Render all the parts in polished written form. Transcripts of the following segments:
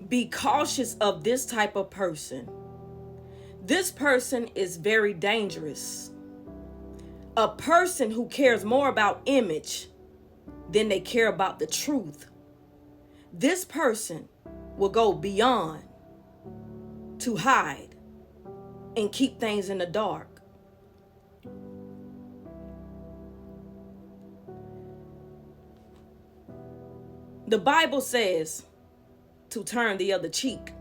Be cautious of this type of person. This person is very dangerous. A person who cares more about image than they care about the truth. This person will go beyond to hide and keep things in the dark. The Bible says to turn the other cheek.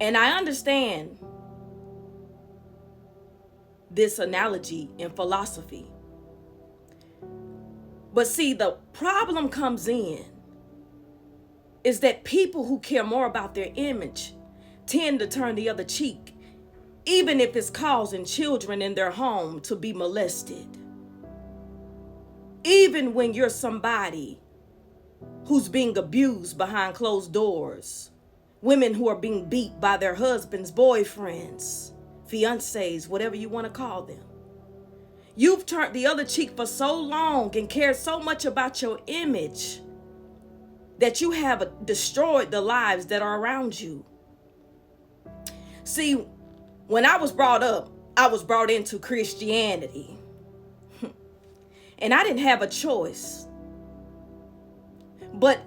And I understand this analogy in philosophy. But see, the problem comes in is that people who care more about their image tend to turn the other cheek, even if it's causing children in their home to be molested. Even when you're somebody who's being abused behind closed doors, women who are being beat by their husbands, boyfriends, fiancés, whatever you want to call them. You've turned the other cheek for so long and cared so much about your image that you have destroyed the lives that are around you. See, when I was brought up, I was brought into Christianity. And I didn't have a choice. But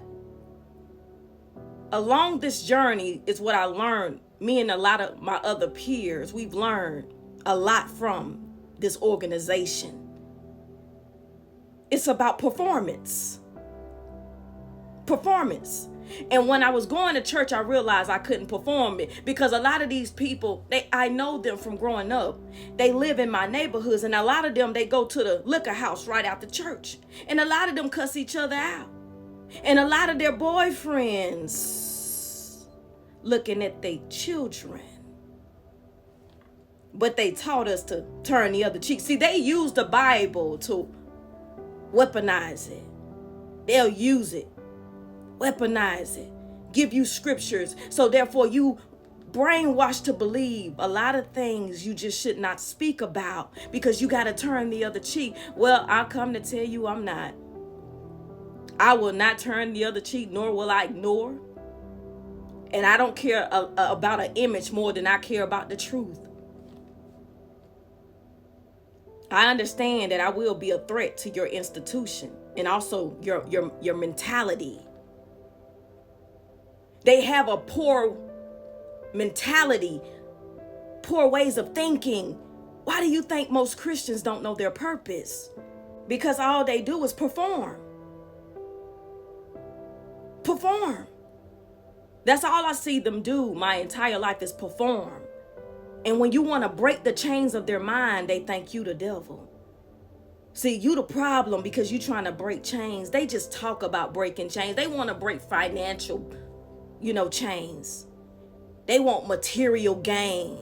along this journey is what I learned. Me and a lot of my other peers, we've learned a lot from this organization. It's about performance. Performance. And when I was going to church, I realized I couldn't perform it because a lot of these people, I know them from growing up. They live in my neighborhoods, and a lot of them, they go to the liquor house right after church. And a lot of them cuss each other out. And a lot of their boyfriends looking at their children. But they taught us to turn the other cheek. See, they use the Bible to weaponize it. They'll use it. Weaponize it, give you scriptures, so therefore you brainwashed to believe a lot of things you just should not speak about because you got to turn the other cheek. Well, I come to tell you I'm not. I will not turn the other cheek, nor will I ignore. And I don't care about an image more than I care about the truth. I understand that I will be a threat to your institution and also your mentality. They have a poor mentality, poor ways of thinking. Why do you think most Christians don't know their purpose? Because all they do is perform. Perform. That's all I see them do my entire life is perform. And when you want to break the chains of their mind, they think you the devil. See, you the problem because you trying to break chains. They just talk about breaking chains. They want to break financial chains. They want material gain.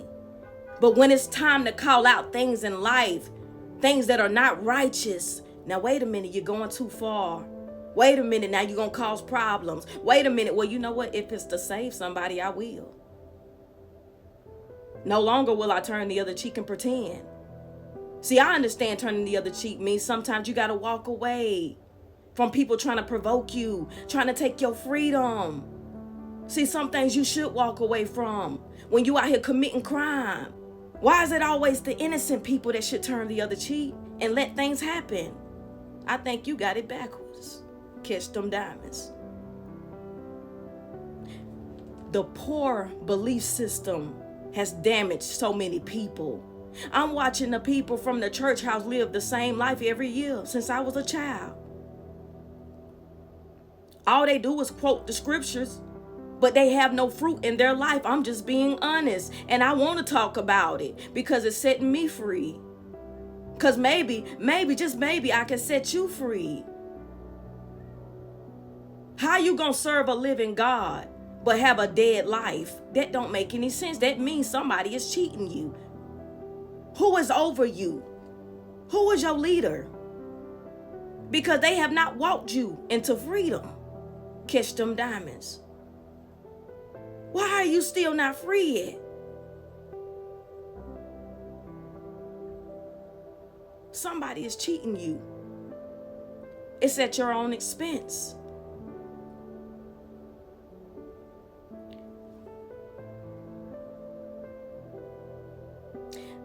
But when it's time to call out things in life, things that are not righteous, now wait a minute, you're going too far. Wait a minute, now you're going to cause problems. Wait a minute, well, you know what? If it's to save somebody, I will. No longer will I turn the other cheek and pretend. See, I understand turning the other cheek means sometimes you got to walk away from people trying to provoke you, trying to take your freedom. See, some things you should walk away from when you out here committing crime. Why is it always the innocent people that should turn the other cheek and let things happen? I think you got it backwards. Catch them diamonds. The poor belief system has damaged so many people. I'm watching the people from the church house live the same life every year since I was a child. All they do is quote the scriptures, but they have no fruit in their life. I'm just being honest. And I want to talk about it because it's setting me free. Because maybe, just maybe I can set you free. How you going to serve a living God but have a dead life? That don't make any sense. That means somebody is cheating you. Who is over you? Who is your leader? Because they have not walked you into freedom. Catch them diamonds. Why are you still not free yet? Somebody is cheating you. It's at your own expense.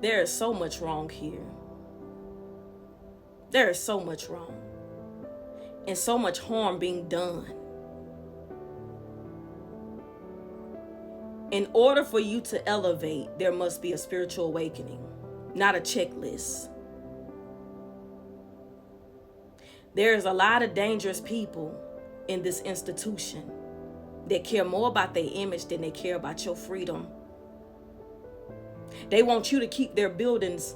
There is so much wrong here. There is so much wrong. And so much harm being done. In order for you to elevate, there must be a spiritual awakening, not a checklist. There's a lot of dangerous people in this institution that care more about their image than they care about your freedom. They want you to keep their buildings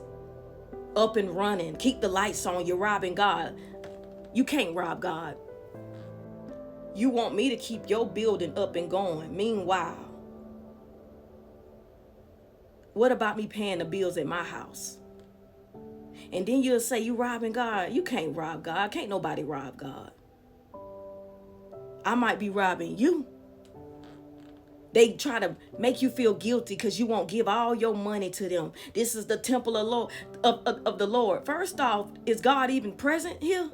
up and running, keep the lights on. You're robbing God. You can't rob God. You want me to keep your building up and going. Meanwhile, what about me paying the bills at my house? And then you'll say you robbing God. You can't rob God. Can't nobody rob God. I might be robbing you. They try to make you feel guilty because you won't give all your money to them. This is the temple of the Lord. First off, is God even present here?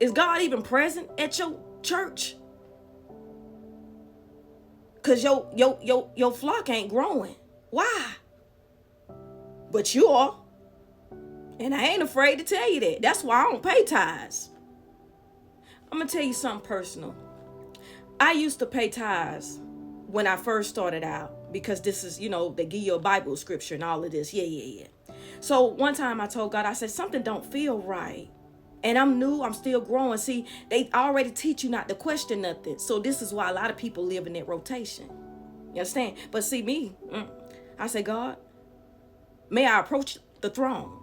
Is God even present at your church? Because your flock ain't growing. Why? But you are. And I ain't afraid to tell you that. That's why I don't pay tithes. I'm going to tell you something personal. I used to pay tithes when I first started out, because this is, they give you a Bible scripture and all of this. Yeah. So one time I told God, I said, something don't feel right. And I'm new, I'm still growing. See, they already teach you not to question nothing. So this is why a lot of people live in that rotation. You understand? But see me, I say, God, may I approach the throne?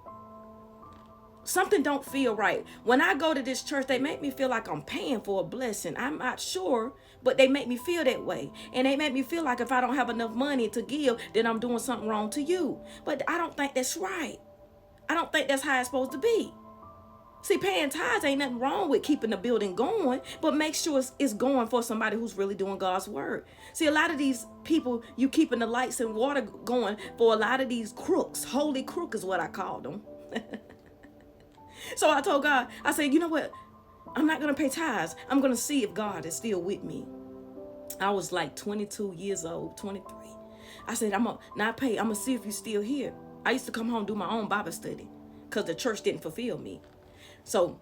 Something don't feel right. When I go to this church, they make me feel like I'm paying for a blessing. I'm not sure, but they make me feel that way. And they make me feel like if I don't have enough money to give, then I'm doing something wrong to you. But I don't think that's right. I don't think that's how it's supposed to be. See, paying tithes ain't nothing wrong with keeping the building going, but make sure it's going for somebody who's really doing God's word. See, a lot of these people, you keeping the lights and water going for a lot of these crooks. Holy crook is what I call them. So I told God, I said, you know what? I'm not going to pay tithes. I'm going to see if God is still with me. I was like 22 years old, 23. I said, I'm going to not pay. I'm going to see if you're still here. I used to come home and do my own Bible study because the church didn't fulfill me. So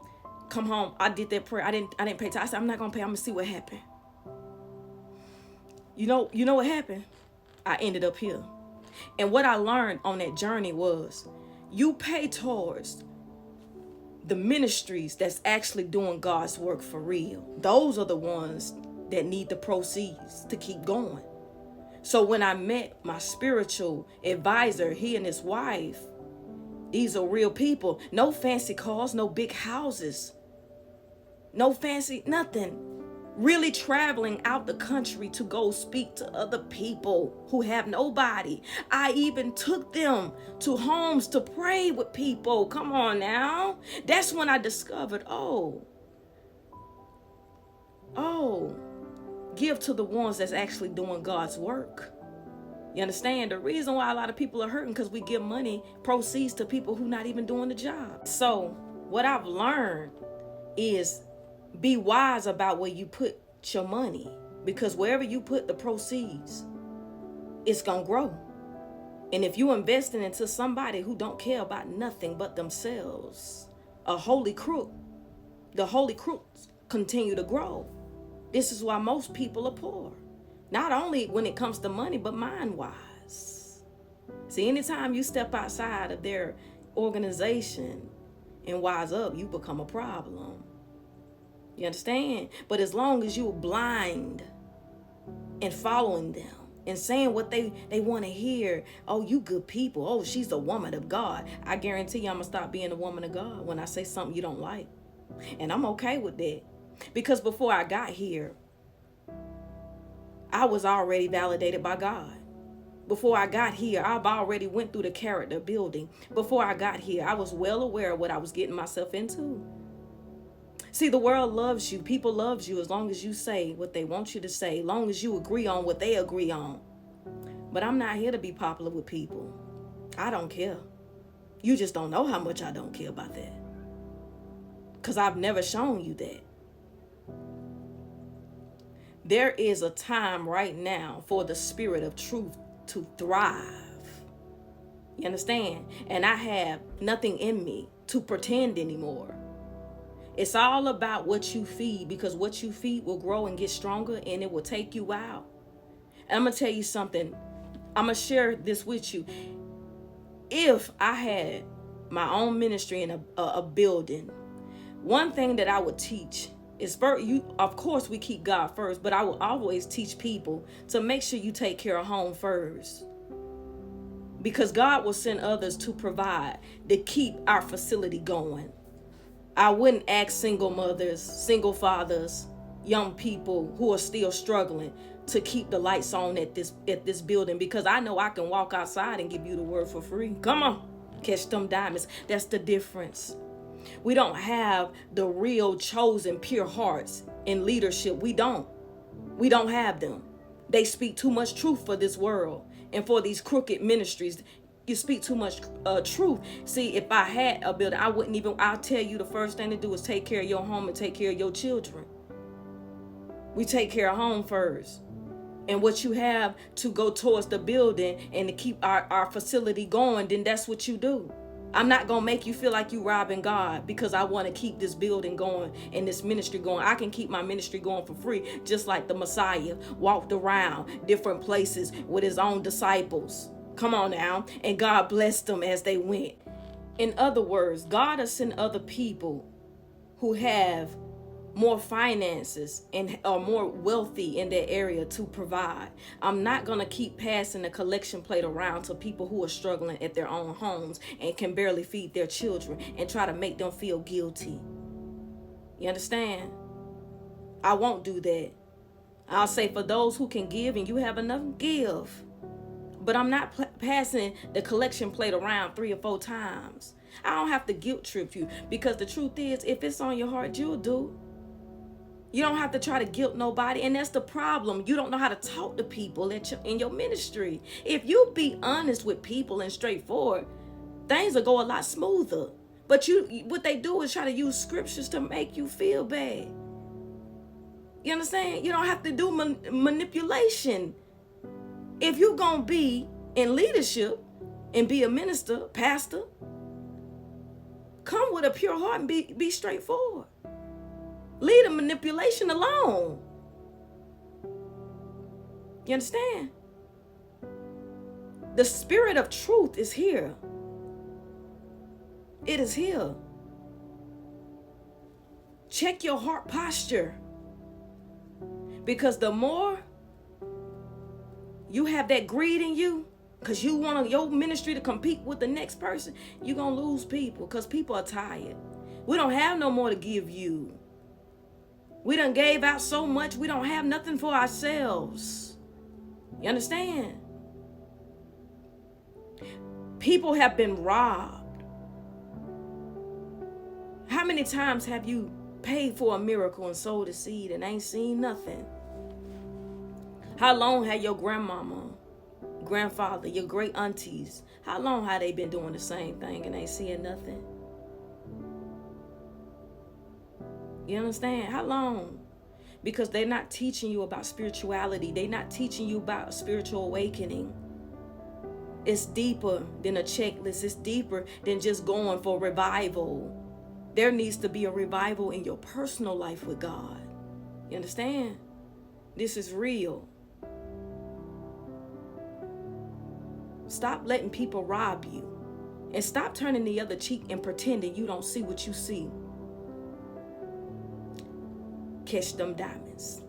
come home. I did that prayer. I didn't pay tithes. I said, I'm not going to pay. I'm going to see what happened. You know what happened? I ended up here. And what I learned on that journey was you pay towards the ministries that's actually doing God's work for real. Those are the ones that need the proceeds to keep going. So when I met my spiritual advisor, he and his wife, these are real people. No fancy cars, no big houses, no fancy nothing. Really traveling out the country to go speak to other people who have nobody. I even took them to homes to pray with people. Come on now. That's when I discovered, give to the ones that's actually doing God's work. You understand? The reason why a lot of people are hurting because we give money, proceeds to people who not even doing the job. So what I've learned is be wise about where you put your money, because wherever you put the proceeds, it's going to grow. And if you're investing into somebody who don't care about nothing but themselves, a holy crook, the holy crooks continue to grow. This is why most people are poor. Not only when it comes to money, but mind-wise. See, anytime you step outside of their organization and wise up, you become a problem. You understand? But as long as you're blind and following them and saying what they want to hear, oh, you good people, oh, she's a woman of God, I guarantee you I'm going to stop being a woman of God when I say something you don't like. And I'm okay with that. Because before I got here, I was already validated by God. Before I got here, I've already went through the character building. Before I got here, I was well aware of what I was getting myself into. See, the world loves you. People loves you as long as you say what they want you to say, as long as you agree on what they agree on. But I'm not here to be popular with people. I don't care. You just don't know how much I don't care about that. Because I've never shown you that. There is a time right now for the spirit of truth to thrive. You understand? And I have nothing in me to pretend anymore. It's all about what you feed, because what you feed will grow and get stronger, and it will take you out. And I'm going to tell you something. I'm going to share this with you. If I had my own ministry in a building, one thing that I would teach is, of course, we keep God first, but I will always teach people to make sure you take care of home first. Because God will send others to provide, to keep our facility going. I wouldn't ask single mothers, single fathers, young people who are still struggling to keep the lights on at this building, because I know I can walk outside and give you the word for free. Come on, catch them diamonds. That's the difference. We don't have the real chosen pure hearts in leadership. We don't have them. They speak too much truth for this world and for these crooked ministries. You speak too much truth. See, if I had a building, I'll tell you the first thing to do is take care of your home and take care of your children. We take care of home first. And what you have to go towards the building and to keep our facility going, then that's what you do. I'm not going to make you feel like you robbing God because I want to keep this building going and this ministry going. I can keep my ministry going for free, just like the Messiah walked around different places with his own disciples. Come on now. And God blessed them as they went. In other words, God has sent other people who have more finances and are more wealthy in their area to provide. I'm not going to keep passing the collection plate around to people who are struggling at their own homes and can barely feed their children and try to make them feel guilty. You understand? I won't do that. I'll say, for those who can give and you have enough, give. But I'm not passing the collection plate around 3 or 4 times. I don't have to guilt trip you, because the truth is, if it's on your heart, you'll do. You don't have to try to guilt nobody. And that's the problem. You don't know how to talk to people in your ministry. If you be honest with people and straightforward, things will go a lot smoother. But what they do is try to use scriptures to make you feel bad. You understand? You don't have to do manipulation. If you're going to be in leadership and be a minister, pastor, come with a pure heart and be straightforward. Leave the manipulation alone. You understand? The spirit of truth is here. It is here. Check your heart posture. Because the more you have that greed in you, because you want your ministry to compete with the next person, you're going to lose people, because people are tired. We don't have no more to give you. We done gave out so much, we don't have nothing for ourselves. You understand? People have been robbed. How many times have you paid for a miracle and sowed a seed and ain't seen nothing? How long had your grandmama, grandfather, your great aunties, how long have they been doing the same thing and ain't seeing nothing? You understand? How long? Because they're not teaching you about spirituality. They're not teaching you about spiritual awakening. It's deeper than a checklist. It's deeper than just going for revival. There needs to be a revival in your personal life with God. You understand? This is real. Stop letting people rob you. And stop turning the other cheek and pretending you don't see what you see. Catch them diamonds.